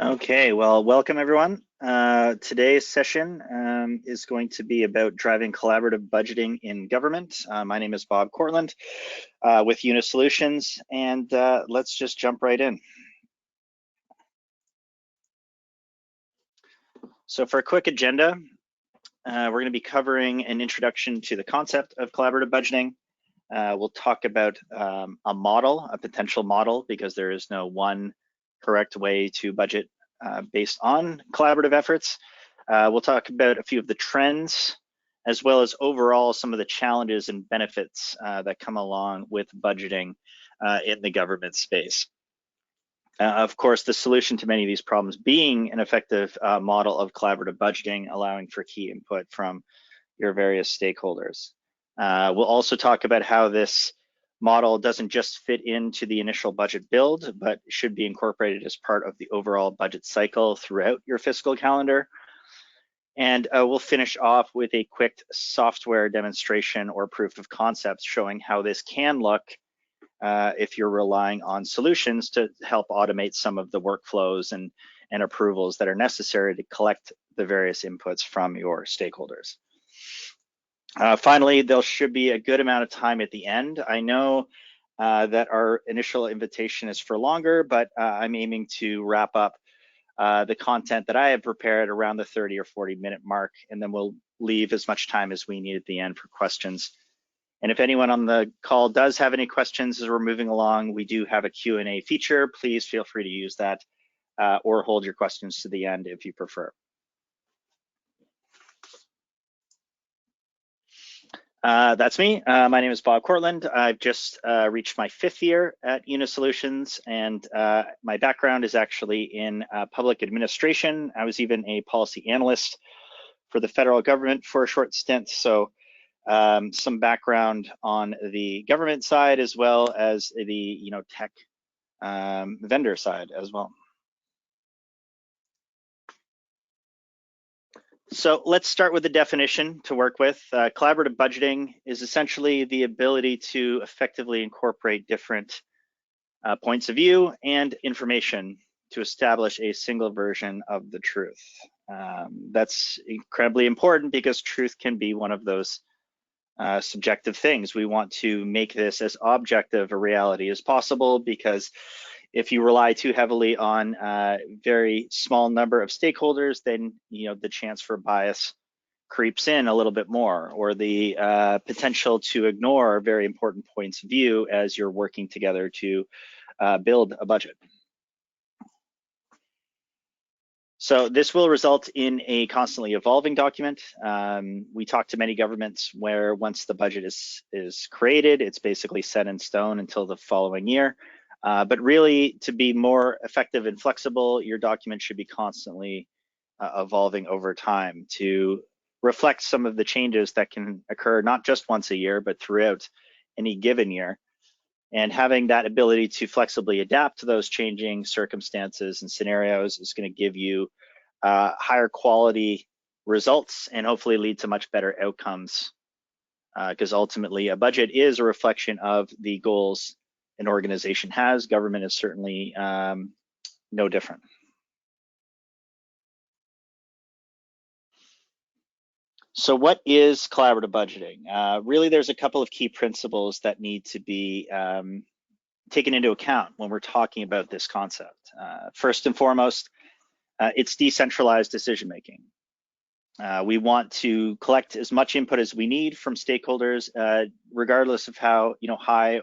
Okay, well, welcome everyone. Today's session is going to be about driving collaborative budgeting in government. My name is Bob Courtland with Euna Solutions, and let's just jump right in. So for a quick agenda, we're going to be covering an introduction to the concept of collaborative budgeting. We'll talk about a model, a potential model, because there is no one correct way to budget based on collaborative efforts. We'll talk about a few of the trends, as well as overall some of the challenges and benefits that come along with budgeting in the government space. Of course, the solution to many of these problems being an effective model of collaborative budgeting, allowing for key input from your various stakeholders. We'll also talk about how this model doesn't just fit into the initial budget build, but should be incorporated as part of the overall budget cycle throughout your fiscal calendar. And we'll finish off with a quick software demonstration or proof of concept showing how this can look if you're relying on solutions to help automate some of the workflows and approvals that are necessary to collect the various inputs from your stakeholders. Finally, there should be a good amount of time at the end. I know that our initial invitation is for longer, but I'm aiming to wrap up the content that I have prepared around the 30 or 40-minute mark, and then we'll leave as much time as we need at the end for questions. And if anyone on the call does have any questions as we're moving along, we do have a Q&A feature. Please feel free to use that or hold your questions to the end if you prefer. That's me. My name is Bob Courtland. I've just reached my 5th year at Euna Solutions, and my background is actually in public administration. I was even a policy analyst for the federal government for a short stint, so some background on the government side as well as the tech vendor side as well. So let's start with the definition to work with. Collaborative budgeting is essentially the ability to effectively incorporate different points of view and information to establish a single version of the truth. That's incredibly important because truth can be one of those subjective things. We want to make this as objective a reality as possible, because if you rely too heavily on a very small number of stakeholders, then the chance for bias creeps in a little bit more, or the potential to ignore very important points of view as you're working together to build a budget. So this will result in a constantly evolving document. We talk to many governments where once the budget is created, it's basically set in stone until the following year. But really, to be more effective and flexible, your document should be constantly evolving over time to reflect some of the changes that can occur not just once a year, but throughout any given year. And having that ability to flexibly adapt to those changing circumstances and scenarios is going to give you higher quality results and hopefully lead to much better outcomes, because ultimately a budget is a reflection of the goals an organization has. Government is certainly no different. So what is collaborative budgeting? Really, there's a couple of key principles that need to be taken into account when we're talking about this concept. First and foremost, it's decentralized decision-making. We want to collect as much input as we need from stakeholders, regardless of how high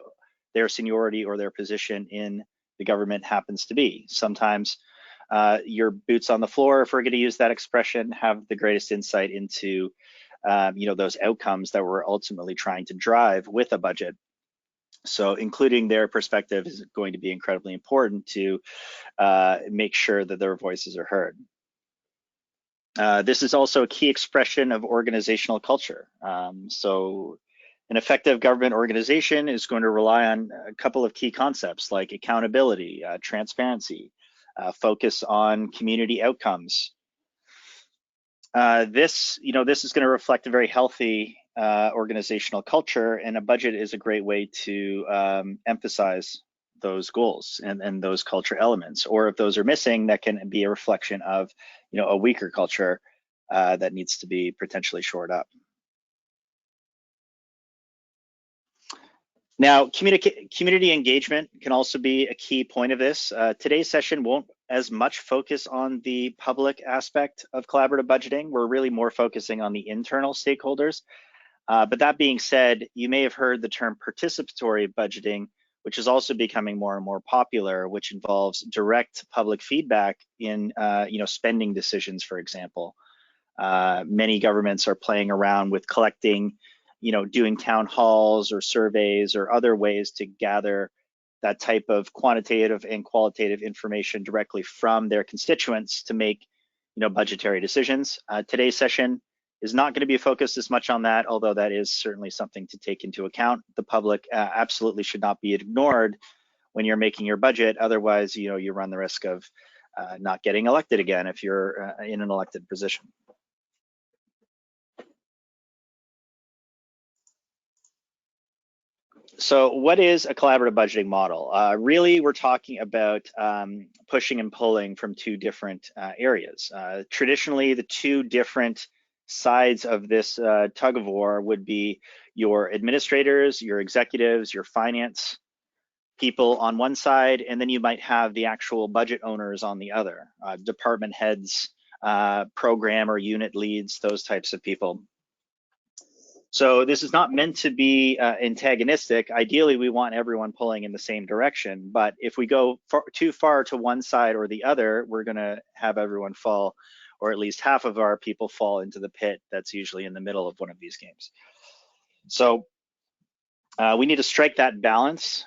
their seniority or their position in the government happens to be. Sometimes your boots on the floor, if we're going to use that expression, have the greatest insight into those outcomes that we're ultimately trying to drive with a budget. So including their perspective is going to be incredibly important to make sure that their voices are heard. This is also a key expression of organizational culture. So an effective government organization is going to rely on a couple of key concepts like accountability, transparency, focus on community outcomes. This is going to reflect a very healthy organizational culture, and a budget is a great way to emphasize those goals and those culture elements, or if those are missing, that can be a reflection of a weaker culture that needs to be potentially shored up. Now, community engagement can also be a key point of this. Today's session won't as much focus on the public aspect of collaborative budgeting. We're really more focusing on the internal stakeholders. But that being said, you may have heard the term participatory budgeting, which is also becoming more and more popular, which involves direct public feedback in spending decisions, for example. Many governments are playing around with collecting, doing town halls or surveys or other ways to gather that type of quantitative and qualitative information directly from their constituents to make, budgetary decisions. Today's session is not going to be focused as much on that, although that is certainly something to take into account. The public absolutely should not be ignored when you're making your budget. Otherwise, you run the risk of not getting elected again if you're in an elected position. So what is a collaborative budgeting model? Really, we're talking about pushing and pulling from two different areas. Traditionally, the two different sides of this tug of war would be your administrators, your executives, your finance people on one side, and then you might have the actual budget owners on the other, department heads, program or unit leads, those types of people. So this is not meant to be antagonistic. Ideally, we want everyone pulling in the same direction, but if we go too far to one side or the other, we're gonna have everyone fall, or at least half of our people fall into the pit that's usually in the middle of one of these games. So we need to strike that balance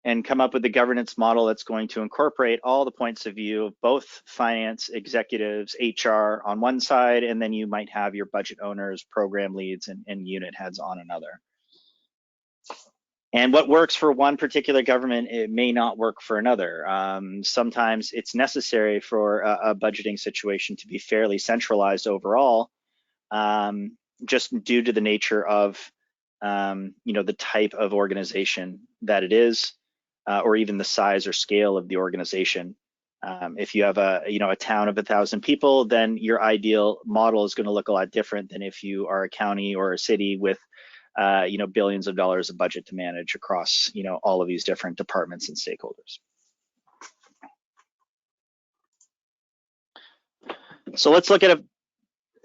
and come up with a governance model that's going to incorporate all the points of view of both finance, executives, HR on one side, and then you might have your budget owners, program leads, and unit heads on another. And what works for one particular government, it may not work for another. Sometimes it's necessary for a budgeting situation to be fairly centralized overall, just due to the nature of the type of organization that it is. Or even the size or scale of the organization. If you have a town of 1,000 people, then your ideal model is going to look a lot different than if you are a county or a city with billions of dollars of budget to manage across all of these different departments and stakeholders. So let's look at a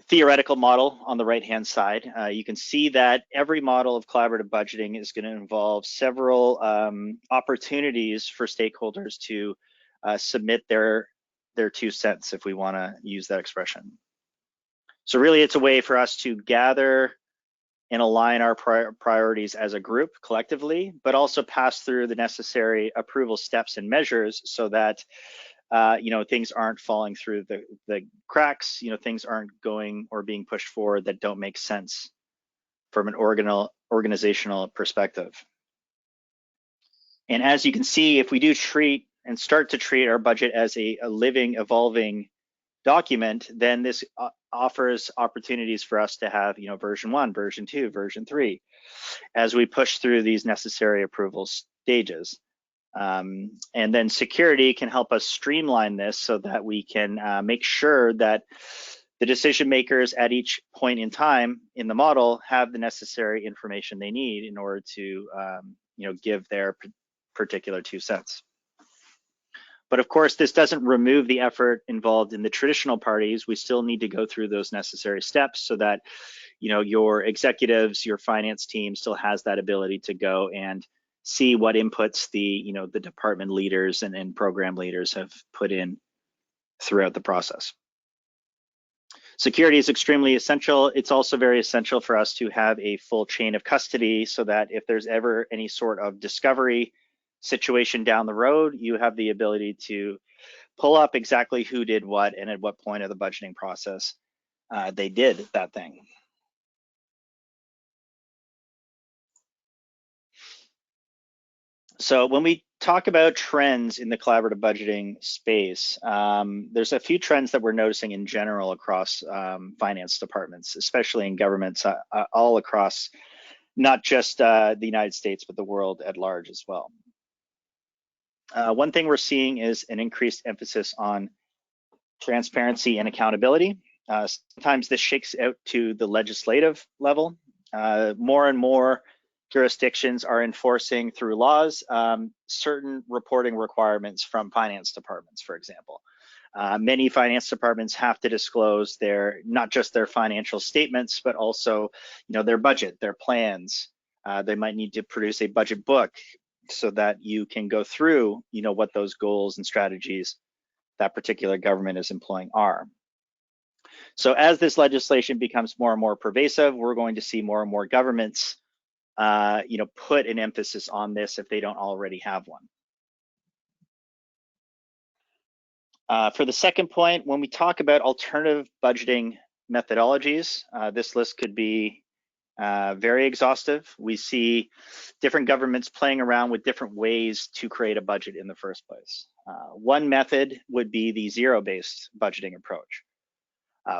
theoretical model on the right-hand side. You can see that every model of collaborative budgeting is going to involve several opportunities for stakeholders to submit their 2 cents, if we want to use that expression. So really, it's a way for us to gather and align our priorities as a group collectively, but also pass through the necessary approval steps and measures so that things aren't falling through the cracks, things aren't going or being pushed forward that don't make sense from an organizational perspective. And as you can see, if we do treat and start to treat our budget as a living, evolving document, then this offers opportunities for us to have, version 1, version 2, version 3, as we push through these necessary approval stages. And then security can help us streamline this so that we can make sure that the decision makers at each point in time in the model have the necessary information they need in order to give their particular 2 cents. But of course, this doesn't remove the effort involved in the traditional parties. We still need to go through those necessary steps so that your executives, your finance team still has that ability to go and see what inputs the department leaders and program leaders have put in throughout the process. Security is extremely essential. It's also very essential for us to have a full chain of custody so that if there's ever any sort of discovery situation down the road, you have the ability to pull up exactly who did what and at what point of the budgeting process they did that thing. So when we talk about trends in the collaborative budgeting space, there's a few trends that we're noticing in general across finance departments, especially in governments all across, not just the United States, but the world at large as well. One thing we're seeing is an increased emphasis on transparency and accountability. Sometimes this shakes out to the legislative level. More and more jurisdictions are enforcing through laws certain reporting requirements from finance departments, for example. Many finance departments have to disclose not just their financial statements, but also, their budget, their plans. They might need to produce a budget book so that you can go through, what those goals and strategies that particular government is employing are. So as this legislation becomes more and more pervasive, we're going to see more and more governments, put an emphasis on this if they don't already have one. For the second point, when we talk about alternative budgeting methodologies, this list could be very exhaustive. We see different governments playing around with different ways to create a budget in the first place. One method would be the zero-based budgeting approach.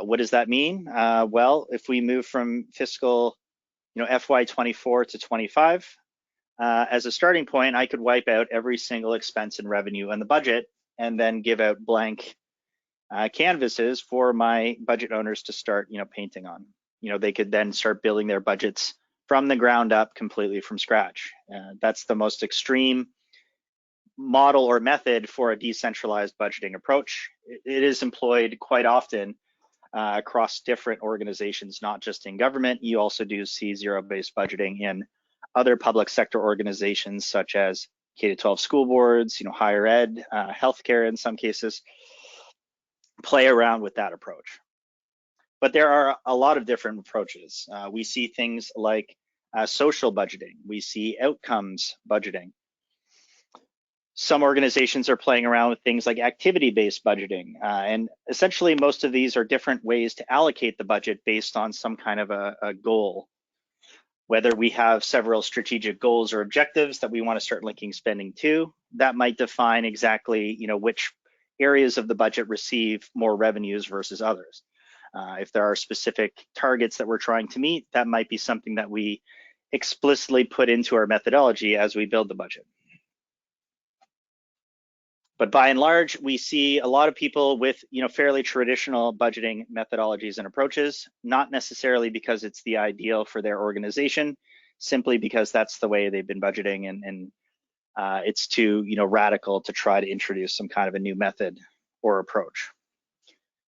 What does that mean? Well, if we move from fiscal, FY24 to 25, as a starting point, I could wipe out every single expense and revenue in the budget and then give out blank canvases for my budget owners to start, painting on. They could then start building their budgets from the ground up completely from scratch. That's the most extreme model or method for a decentralized budgeting approach. It is employed quite often across different organizations, not just in government. You also do see zero-based budgeting in other public sector organizations such as K-12 school boards, higher ed, healthcare in some cases, play around with that approach. But there are a lot of different approaches. We see things like social budgeting. We see outcomes budgeting. Some organizations are playing around with things like activity-based budgeting. And essentially, most of these are different ways to allocate the budget based on some kind of a goal. Whether we have several strategic goals or objectives that we want to start linking spending to, that might define exactly, which areas of the budget receive more revenues versus others. If there are specific targets that we're trying to meet, that might be something that we explicitly put into our methodology as we build the budget. But by and large, we see a lot of people with fairly traditional budgeting methodologies and approaches, not necessarily because it's the ideal for their organization, simply because that's the way they've been budgeting, and it's too radical to try to introduce some kind of a new method or approach.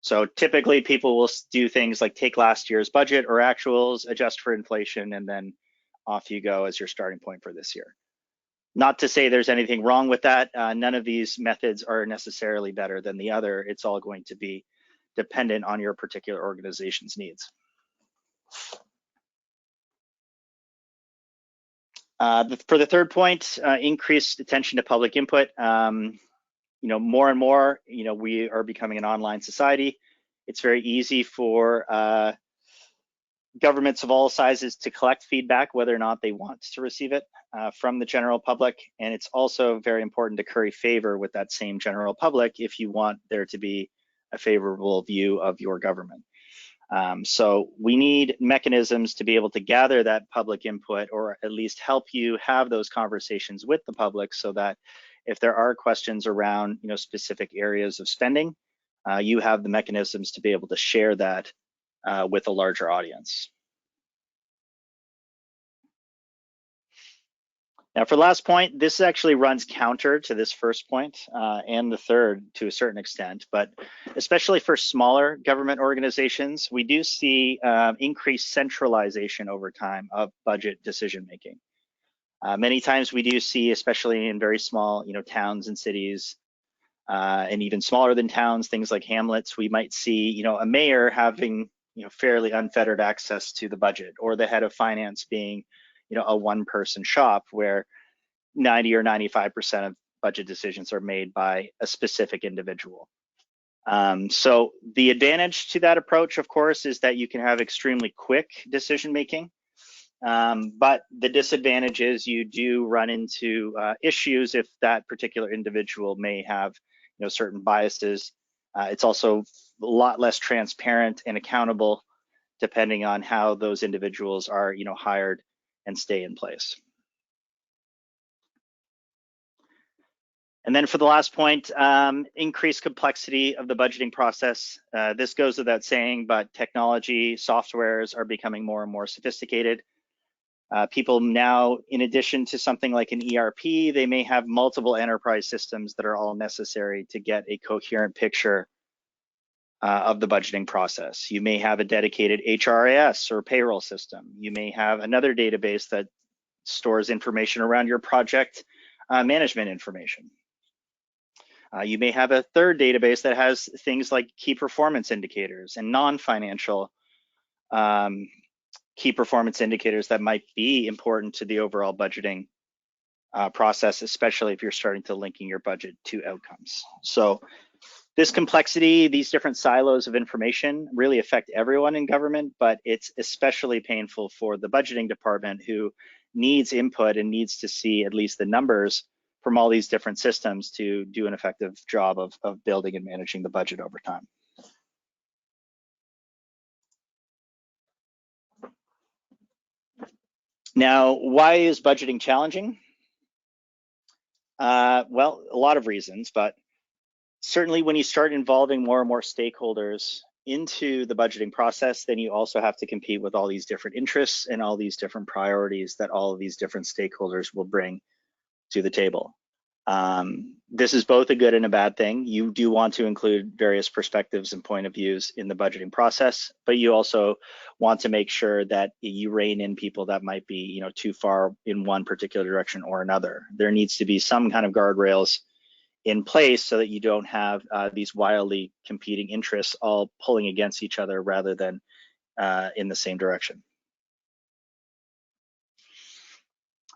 So typically people will do things like take last year's budget or actuals, adjust for inflation, and then off you go as your starting point for this year. Not to say there's anything wrong with that. None of these methods are necessarily better than the other. It's all going to be dependent on your particular organization's needs. For the third point, increased attention to public input. More and more, we are becoming an online society. It's very easy for governments of all sizes to collect feedback, whether or not they want to receive it from the general public. And it's also very important to curry favor with that same general public if you want there to be a favorable view of your government. So we need mechanisms to be able to gather that public input, or at least help you have those conversations with the public, so that if there are questions around specific areas of spending, you have the mechanisms to be able to share that with a larger audience. Now for the last point, this actually runs counter to this first point and the third to a certain extent, but especially for smaller government organizations, we do see increased centralization over time of budget decision making. Many times we do see, especially in very small towns and cities, and even smaller than towns, things like hamlets, we might see a mayor having fairly unfettered access to the budget, or the head of finance being a one-person shop where 90 or 95% of budget decisions are made by a specific individual. So the advantage to that approach, of course, is that you can have extremely quick decision making, but the disadvantage is you do run into issues if that particular individual may have certain biases. It's also a lot less transparent and accountable depending on how those individuals are hired and stay in place. And then for the last point, increased complexity of the budgeting process. This goes without saying, but technology, softwares are becoming more and more sophisticated. People now, in addition to something like an ERP, they may have multiple enterprise systems that are all necessary to get a coherent picture of the budgeting process. You may have a dedicated HRIS or payroll system. You may have another database that stores information around your project management information. You may have a third database that has things like key performance indicators and non-financial key performance indicators that might be important to the overall budgeting process, especially if you're starting to linking your budget to outcomes. So this complexity, these different silos of information really affect everyone in government, but it's especially painful for the budgeting department who needs input and needs to see at least the numbers from all these different systems to do an effective job of building and managing the budget over time. Now, why is budgeting challenging? Well, a lot of reasons, but certainly when you start involving more and more stakeholders into the budgeting process, then you also have to compete with all these different interests and all these different priorities that all of these different stakeholders will bring to the table. This is both a good and a bad thing. You do want to include various perspectives and point of views in the budgeting process, but you also want to make sure that you rein in people that might be, too far in one particular direction or another. There needs to be some kind of guardrails in place so that you don't have these wildly competing interests all pulling against each other rather than in the same direction.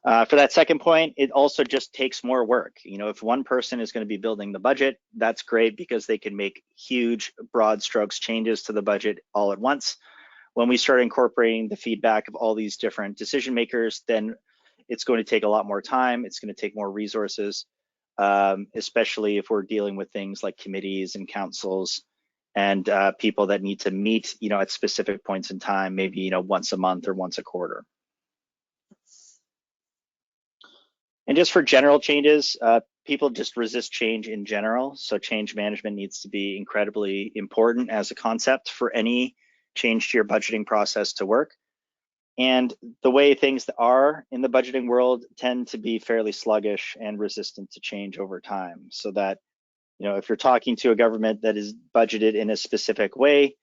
For that second point, it also just takes more work. If one person is going to be building the budget, that's great because they can make huge, broad strokes changes to the budget all at once. When we start incorporating the feedback of all these different decision makers, then it's going to take a lot more time. It's going to take more resources, especially if we're dealing with things like committees and councils and people that need to meet, at specific points in time, maybe, once a month or once a quarter. And just for general changes, people just resist change in general. So change management needs to be incredibly important as a concept for any change to your budgeting process to work. And the way things are in the budgeting world tend to be fairly sluggish and resistant to change over time. So that, if you're talking to a government that is budgeted in a specific way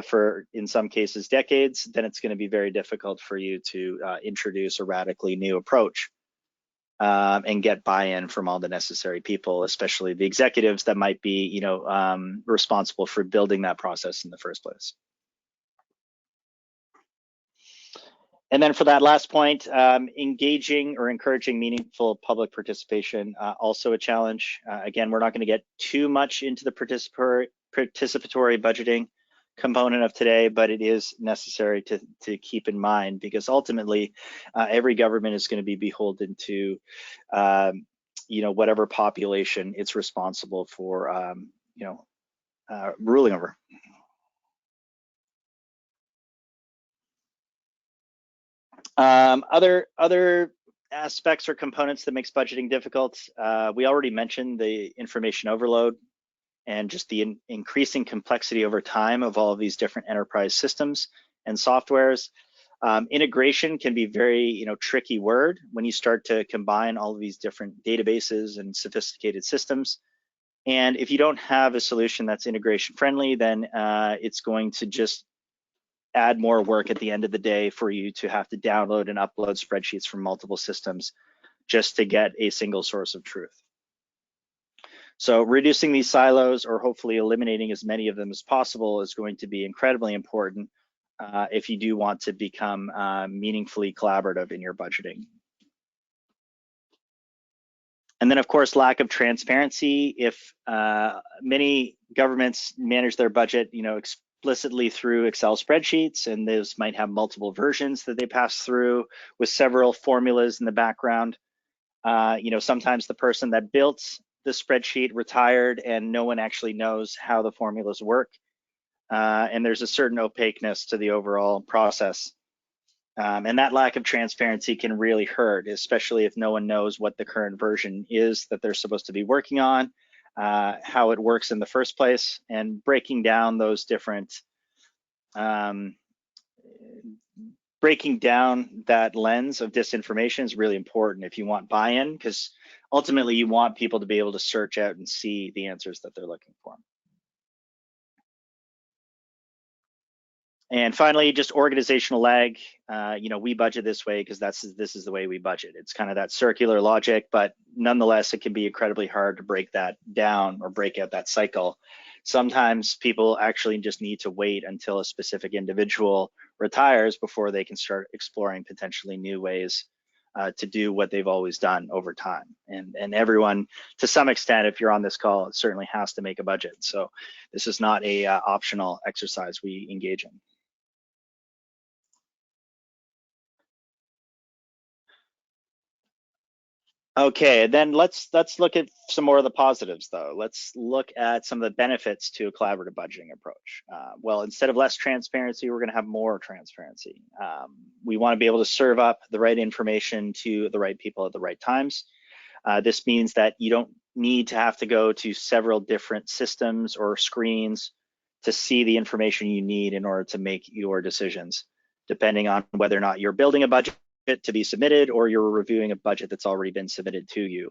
for, in some cases, decades, then it's going to be very difficult for you to introduce a radically new approach. And get buy-in from all the necessary people, especially the executives that might be, responsible for building that process in the first place. And then for that last point, engaging or encouraging meaningful public participation, also a challenge. Again, we're not going to get too much into the participatory budgeting component of today, but it is necessary to keep in mind because ultimately every government is going to be beholden to whatever population it's responsible for ruling over. Other aspects or components that makes budgeting difficult, we already mentioned the information overload and just the increasing complexity over time of all of these different enterprise systems and softwares. Integration can be very, tricky word when you start to combine all of these different databases and sophisticated systems. And if you don't have a solution that's integration friendly, then it's going to just add more work at the end of the day for you to have to download and upload spreadsheets from multiple systems just to get a single source of truth. So reducing these silos or hopefully eliminating as many of them as possible is going to be incredibly important if you do want to become meaningfully collaborative in your budgeting. And then of course, lack of transparency. If many governments manage their budget, explicitly through Excel spreadsheets, and those might have multiple versions that they pass through with several formulas in the background. Sometimes the person that built the spreadsheet retired and no one actually knows how the formulas work. And there's a certain opaqueness to the overall process. And that lack of transparency can really hurt, especially if no one knows what the current version is that they're supposed to be working on, how it works in the first place, and breaking down those different, breaking down that lens of disinformation is really important if you want buy-in, because ultimately you want people to be able to search out and see the answers that they're looking for. And finally, just organizational lag. We budget this way because this is the way we budget. It's kind of that circular logic, but nonetheless, it can be incredibly hard to break that down or break out that cycle. Sometimes people actually just need to wait until a specific individual retires before they can start exploring potentially new ways to do what they've always done over time. And everyone, to some extent, if you're on this call, it certainly has to make a budget. So this is not a optional exercise we engage in. Okay, then let's look at some more of the positives, though. Let's look at some of the benefits to a collaborative budgeting approach. Well, instead of less transparency, we're going to have more transparency. We want to be able to serve up the right information to the right people at the right times. This means that you don't need to have to go to several different systems or screens to see the information you need in order to make your decisions, depending on whether or not you're building a budget to be submitted or you're reviewing a budget that's already been submitted to you.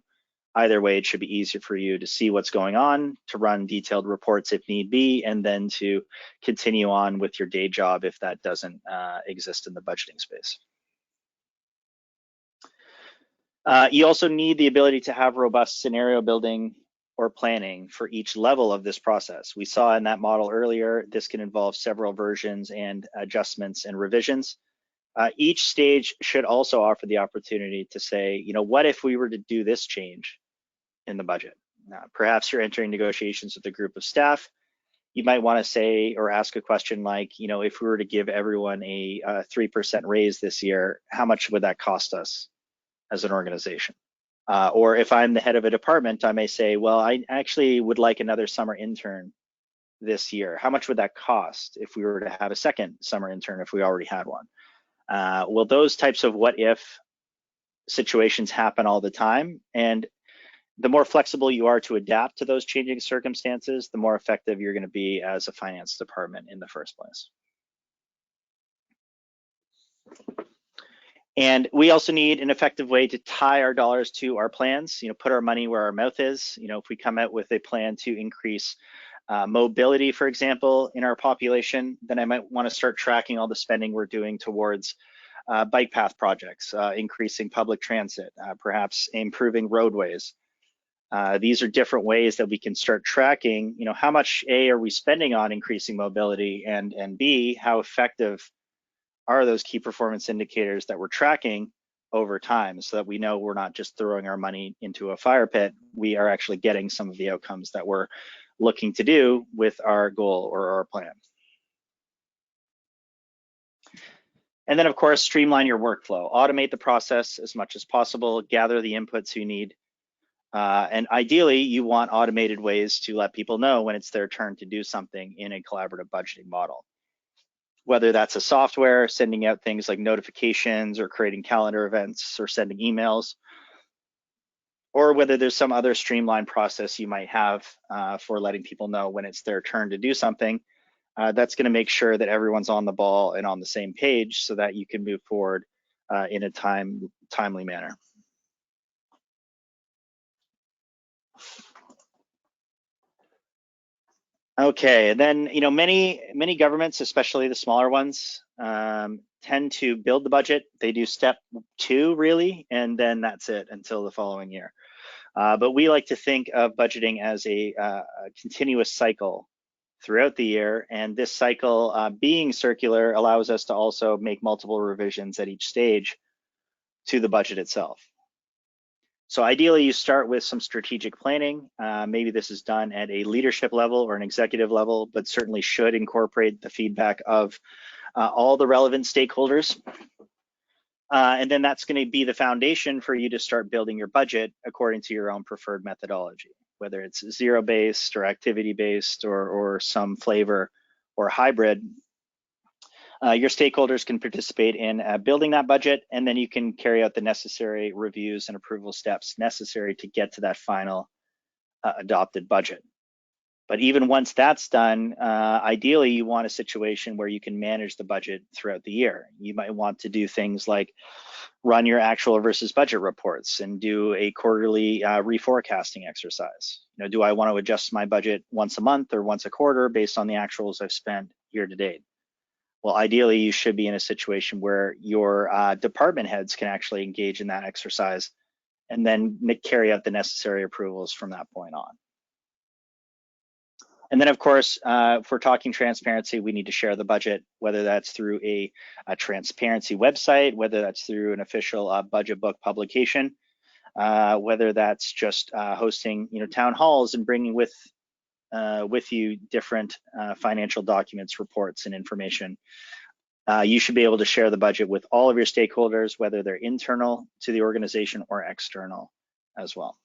Either way, it should be easier for you to see what's going on, to run detailed reports if need be, and then to continue on with your day job if that doesn't exist in the budgeting space. You also need the ability to have robust scenario building or planning for each level of this process. We saw in that model earlier, this can involve several versions and adjustments and revisions. Each stage should also offer the opportunity to say, what if we were to do this change in the budget? Perhaps you're entering negotiations with a group of staff. You might want to say or ask a question like, if we were to give everyone a 3% raise this year, how much would that cost us as an organization? Or if I'm the head of a department, I may say, well, I actually would like another summer intern this year. How much would that cost if we were to have a second summer intern if we already had one? Well, those types of what if situations happen all the time. And the more flexible you are to adapt to those changing circumstances, the more effective you're going to be as a finance department in the first place. And we also need an effective way to tie our dollars to our plans, put our money where our mouth is. If we come out with a plan to increase mobility, for example, in our population, then I might want to start tracking all the spending we're doing towards bike path projects, increasing public transit, perhaps improving roadways. These are different ways that we can start tracking, how much A, are we spending on increasing mobility, and B, how effective are those key performance indicators that we're tracking over time, so that we know we're not just throwing our money into a fire pit, we are actually getting some of the outcomes that we're looking to do with our goal or our plan. And then, of course, streamline your workflow. Automate the process as much as possible, gather the inputs you need. And ideally, you want automated ways to let people know when it's their turn to do something in a collaborative budgeting model. Whether that's a software, sending out things like notifications or creating calendar events or sending emails, or whether there's some other streamlined process you might have for letting people know when it's their turn to do something. That's going to make sure that everyone's on the ball and on the same page so that you can move forward in a timely manner. Okay, and then many governments, especially the smaller ones, tend to build the budget. They do step 2 really, and then that's it until the following year. But we like to think of budgeting as a continuous cycle throughout the year, and this cycle being circular allows us to also make multiple revisions at each stage to the budget itself. So ideally, you start with some strategic planning. Maybe this is done at a leadership level or an executive level, but certainly should incorporate the feedback of all the relevant stakeholders. And then that's going to be the foundation for you to start building your budget according to your own preferred methodology, whether it's zero-based or activity-based or some flavor or hybrid. Your stakeholders can participate in building that budget, and then you can carry out the necessary reviews and approval steps necessary to get to that final adopted budget. But even once that's done, ideally you want a situation where you can manage the budget throughout the year. You might want to do things like run your actual versus budget reports and do a quarterly reforecasting exercise. Do I want to adjust my budget once a month or once a quarter based on the actuals I've spent year to date? Well, ideally you should be in a situation where your department heads can actually engage in that exercise and then carry out the necessary approvals from that point on. And then, of course, if we're talking transparency, we need to share the budget, whether that's through a transparency website, whether that's through an official budget book publication, whether that's just hosting, town halls and bringing with you different financial documents, reports, and information. You should be able to share the budget with all of your stakeholders, whether they're internal to the organization or external as well.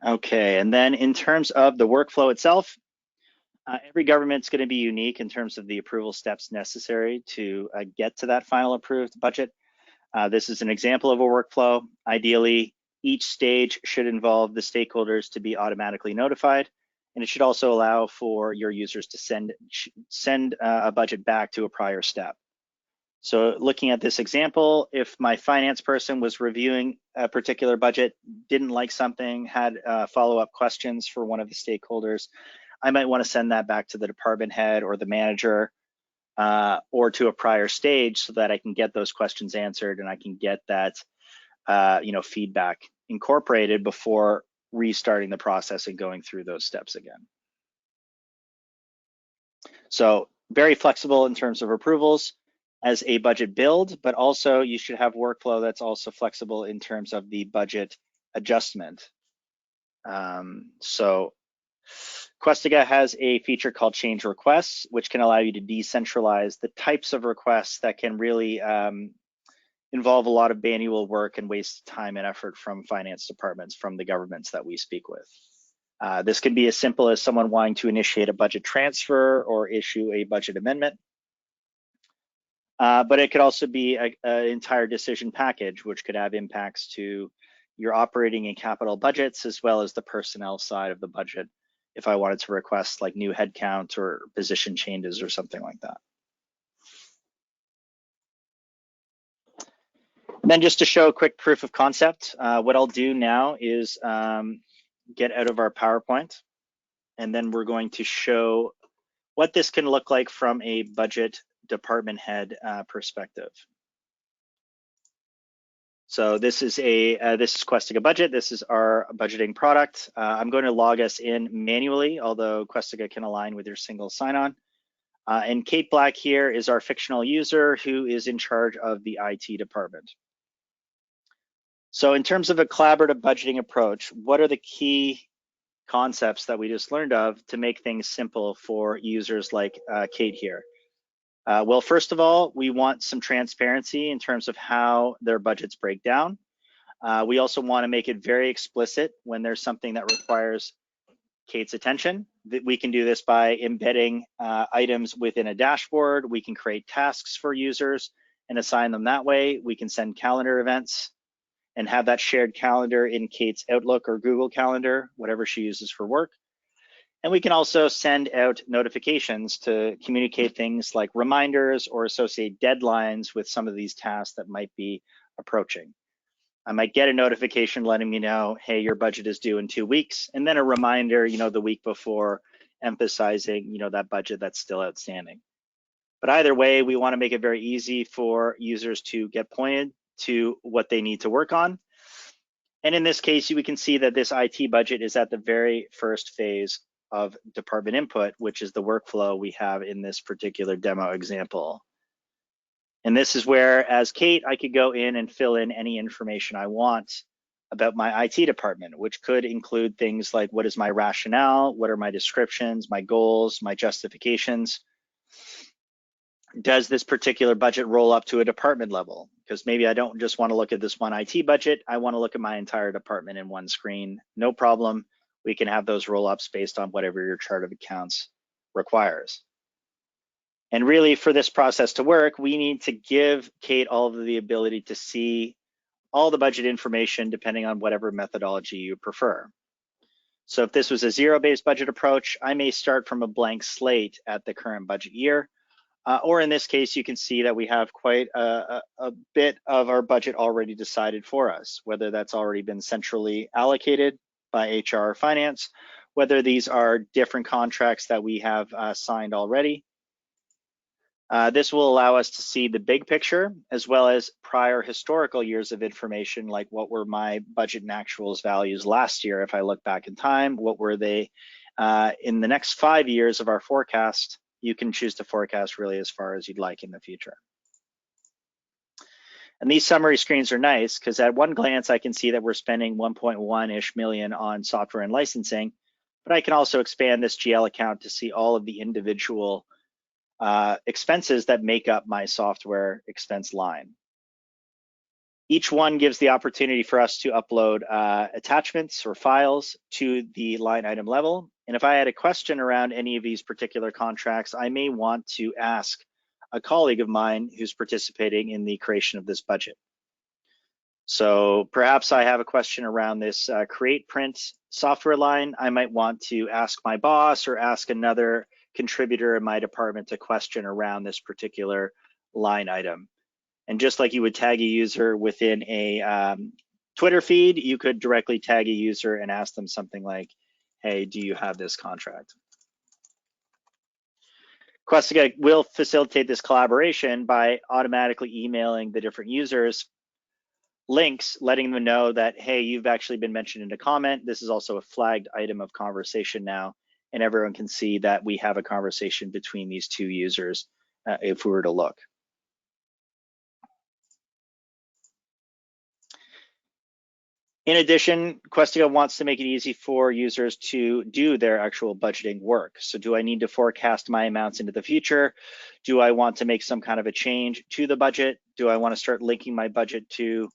Okay, and then in terms of the workflow itself, every government's going to be unique in terms of the approval steps necessary to get to that final approved budget. This is an example of a workflow. Ideally, each stage should involve the stakeholders to be automatically notified, and it should also allow for your users to send a budget back to a prior step. So looking at this example, if my finance person was reviewing a particular budget, didn't like something, had follow-up questions for one of the stakeholders, I might want to send that back to the department head or the manager or to a prior stage so that I can get those questions answered and I can get that feedback incorporated before restarting the process and going through those steps again. So very flexible in terms of approvals as a budget build, but also you should have workflow that's also flexible in terms of the budget adjustment. So Questica has a feature called change requests, which can allow you to decentralize the types of requests that can really involve a lot of manual work and waste time and effort from finance departments, from the governments that we speak with. This can be as simple as someone wanting to initiate a budget transfer or issue a budget amendment. But it could also be an entire decision package, which could have impacts to your operating and capital budgets, as well as the personnel side of the budget, if I wanted to request like new headcount or position changes or something like that. And then just to show a quick proof of concept, what I'll do now is get out of our PowerPoint, and then we're going to show what this can look like from a budget department head perspective. So this is Questica Budget. This is our budgeting product. I'm going to log us in manually, although Questica can align with your single sign-on. And Kate Black here is our fictional user who is in charge of the IT department. So in terms of a collaborative budgeting approach, what are the key concepts that we just learned of to make things simple for users like Kate here? Well, first of all, we want some transparency in terms of how their budgets break down. We also want to make it very explicit when there's something that requires Kate's attention. We can do this by embedding items within a dashboard. We can create tasks for users and assign them that way. We can send calendar events and have that shared calendar in Kate's Outlook or Google Calendar, whatever she uses for work. And we can also send out notifications to communicate things like reminders or associate deadlines with some of these tasks that might be approaching. I might get a notification letting me know, hey, your budget is due in 2 weeks, and then a reminder, the week before, emphasizing, that budget that's still outstanding. But either way, we want to make it very easy for users to get pointed to what they need to work on. And in this case, we can see that this IT budget is at the very first phase of department input, which is the workflow we have in this particular demo example. And this is where, as Kate, I could go in and fill in any information I want about my IT department, which could include things like what is my rationale, what are my descriptions, my goals, my justifications. does this particular budget roll up to a department level? Because maybe I don't just want to look at this one IT budget, I want to look at my entire department in one screen. No problem. We can have those roll ups based on whatever your chart of accounts requires. And really, for this process to work, we need to give Kate all of the ability to see all the budget information depending on whatever methodology you prefer. So if this was a zero-based budget approach, I may start from a blank slate at the current budget year. Or in this case, you can see that we have quite a bit of our budget already decided for us, whether that's already been centrally allocated by HR or finance, whether these are different contracts that we have signed already. This will allow us to see the big picture as well as prior historical years of information, like what were my budget and actuals values last year. If I look back in time, what were they in the next 5 years of our forecast? You can choose to forecast really as far as you'd like in the future. And these summary screens are nice because at one glance, I can see that we're spending 1.1-ish million on software and licensing, but I can also expand this GL account to see all of the individual expenses that make up my software expense line. Each one gives the opportunity for us to upload attachments or files to the line item level. And if I had a question around any of these particular contracts, I may want to ask a colleague of mine who's participating in the creation of this budget. So perhaps I have a question around this create print software line. I might want to ask my boss or ask another contributor in my department a question around this particular line item. And just like you would tag a user within a Twitter feed, you could directly tag a user and ask them something like, hey, do you have this contract? Questica will facilitate this collaboration by automatically emailing the different users links, letting them know that, hey, you've actually been mentioned in a comment. This is also a flagged item of conversation now, and everyone can see that we have a conversation between these two users if we were to look. In addition, Questica wants to make it easy for users to do their actual budgeting work. So do I need to forecast my amounts into the future? Do I want to make some kind of a change to the budget? Do I want to start linking my budget to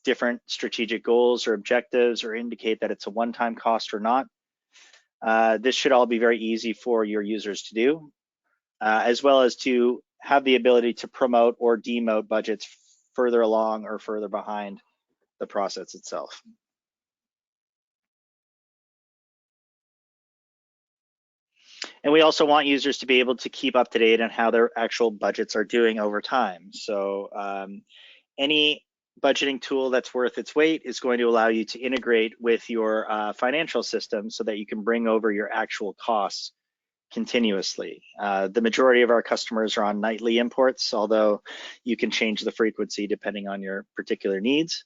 different strategic goals or objectives or indicate that it's a one-time cost or not? This should all be very easy for your users to do, as well as to have the ability to promote or demote budgets further along or further behind the process itself. And we also want users to be able to keep up to date on how their actual budgets are doing over time. So any budgeting tool that's worth its weight is going to allow you to integrate with your financial system so that you can bring over your actual costs continuously. The majority of our customers are on nightly imports, although you can change the frequency depending on your particular needs.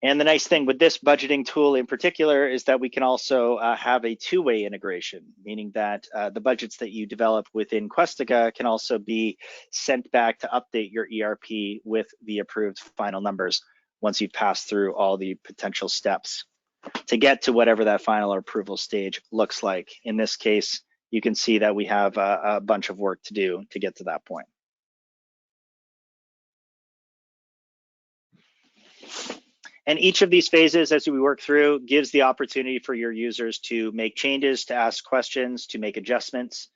And the nice thing with this budgeting tool in particular is that we can also have a two-way integration, meaning that the budgets that you develop within Questica can also be sent back to update your ERP with the approved final numbers once you've passed through all the potential steps to get to whatever that final approval stage looks like. In this case, you can see that we have a bunch of work to do to get to that point. And each of these phases, as we work through, gives the opportunity for your users to make changes, to ask questions, to make adjustments.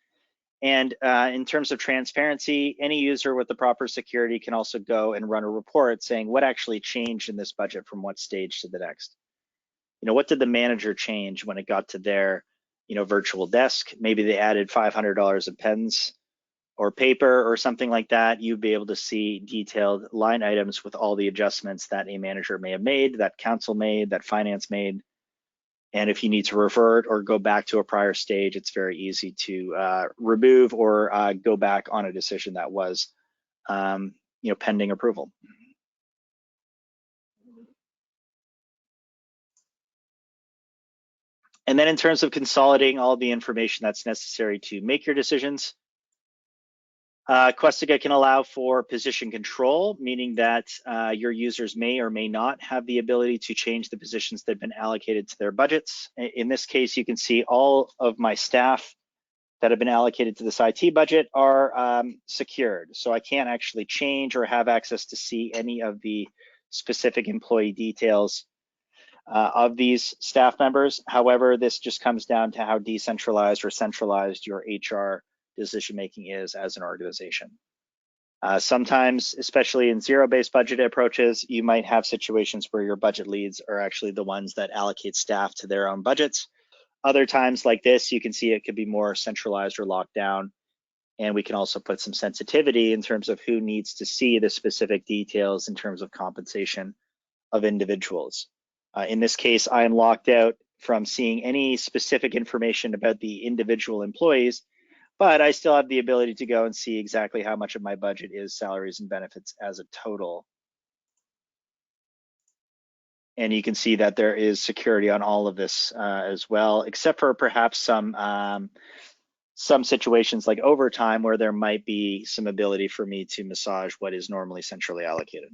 And in terms of transparency, any user with the proper security can also go and run a report saying what actually changed in this budget from what stage to the next. You know, what did the manager change when it got to their, you know, virtual desk? Maybe they added $500 of pens or paper or something like that. You'd be able to see detailed line items with all the adjustments that a manager may have made, that council made, that finance made. And if you need to revert or go back to a prior stage, it's very easy to remove or go back on a decision that was, you know, pending approval. And then in terms of consolidating all the information that's necessary to make your decisions, Questica can allow for position control, meaning that your users may or may not have the ability to change the positions that have been allocated to their budgets. In this case, you can see all of my staff that have been allocated to this IT budget are secured. So I can't actually change or have access to see any of the specific employee details of these staff members. However, this just comes down to how decentralized or centralized your HR decision-making is as an organization. Sometimes, especially in zero-based budget approaches, you might have situations where your budget leads are actually the ones that allocate staff to their own budgets. Other times like this, you can see it could be more centralized or locked down. And we can also put some sensitivity in terms of who needs to see the specific details in terms of compensation of individuals. In this case, I am locked out from seeing any specific information about the individual employees, but I still have the ability to go and see exactly how much of my budget is salaries and benefits as a total. And you can see that there is security on all of this as well, except for perhaps some situations like overtime where there might be some ability for me to massage what is normally centrally allocated.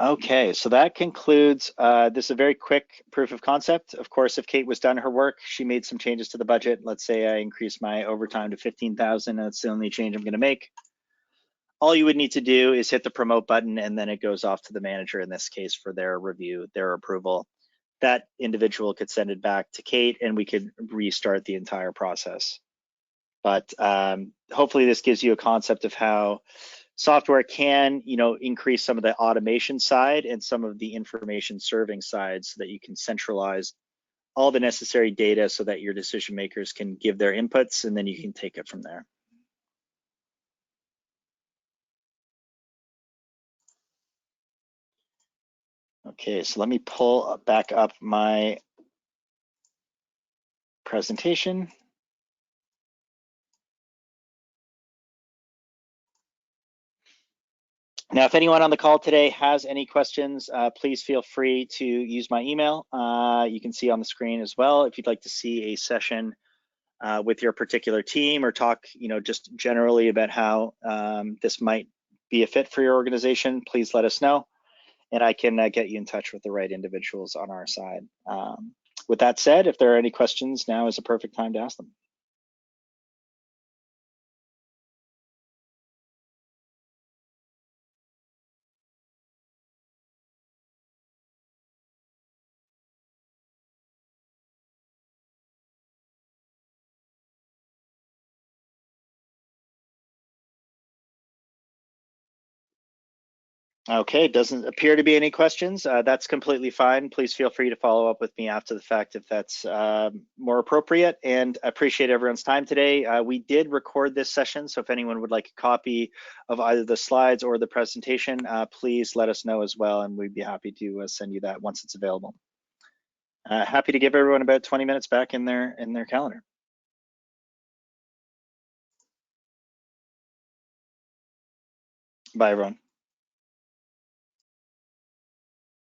Okay, so that concludes, this is a very quick proof of concept. Of course, if Kate was done her work, she made some changes to the budget. Let's say I increased my overtime to 15,000, and that's the only change I'm gonna make. All you would need to do is hit the promote button, and then it goes off to the manager in this case for their review, their approval. That individual could send it back to Kate and we could restart the entire process. But hopefully this gives you a concept of how software can, increase some of the automation side and some of the information serving side so that you can centralize all the necessary data so that your decision makers can give their inputs and then you can take it from there. Okay, so let me pull back up my presentation. Now, if anyone on the call today has any questions, please feel free to use my email. You can see on the screen as well. If you'd like to see a session with your particular team or talk, just generally about how this might be a fit for your organization, please let us know, and I can get you in touch with the right individuals on our side. With that said, if there are any questions, now is a perfect time to ask them. Okay, doesn't appear to be any questions. That's completely fine. Please feel free to follow up with me after the fact if that's more appropriate, and I appreciate everyone's time today. We did record this session, so if anyone would like a copy of either the slides or the presentation, please let us know as well, and we'd be happy to send you that once it's available. Happy to give everyone about 20 minutes back in their calendar. Bye, everyone.